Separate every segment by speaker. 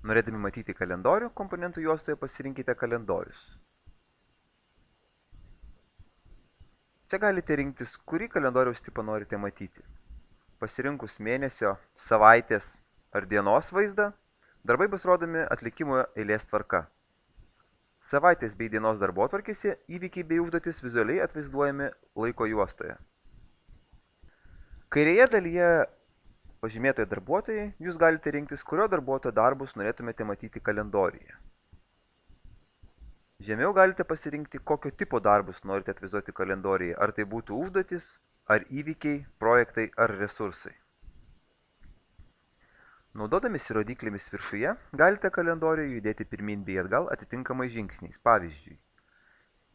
Speaker 1: Norėdami matyti kalendorių, komponentų juostoje pasirinkite kalendorius. Čia galite rinktis, kurį kalendoriaus tipą norite matyti. Pasirinkus mėnesio, savaitės ar dienos vaizdą, darbai bus rodomi atlikimo eilės tvarka. Savaitės bei dienos darbotvarkėse įvykiai bei užduotis vizualiai atvaizduojami laiko juostoje. Kairėje dalyje pažymėtoje darbuotojai jūs galite rinktis, kurio darbuotojo darbus norėtumėte matyti kalendoriuje. Žemiau galite pasirinkti, kokio tipo darbus norite atvaizduoti kalendoriuje, ar tai būtų užduotis, ar įvykiai, projektai ar resursai. Naudodamisi rodyklėmis viršuje, galite kalendoriuje judėti pirmin bei atgal atitinkamai žingsniais. Pavyzdžiui,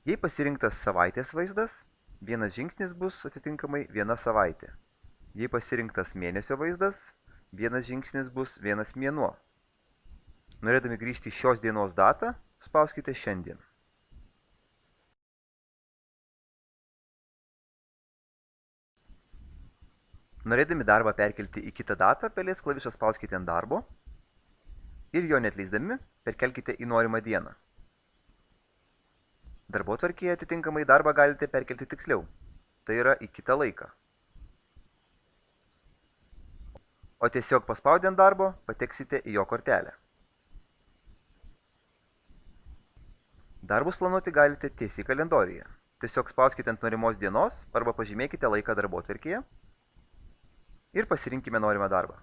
Speaker 1: jei pasirinktas savaitės vaizdas, vienas žingsnis bus atitinkamai viena savaitė. Jei pasirinktas mėnesio vaizdas, vienas žingsnis bus vienas mėnuo. Norėdami grįžti į šios dienos datą, spauskite šiandien. Norėdami darbą perkelti į kitą datą, pelės klavišą spauskite ant darbo ir jo neatleisdami perkelkite į norimą dieną. Darbotvarkėje atitinkamai darbą galite perkelti tiksliau, tai yra į kitą laiką. O tiesiog paspaudę ant darbo pateksite į jo kortelę. Darbus planuoti galite tiesiai kalendoriuje. Tiesiog spauskite ant norimos dienos arba pažymėkite laiką darbotvarkėje ir pasirinkime norimą darbą.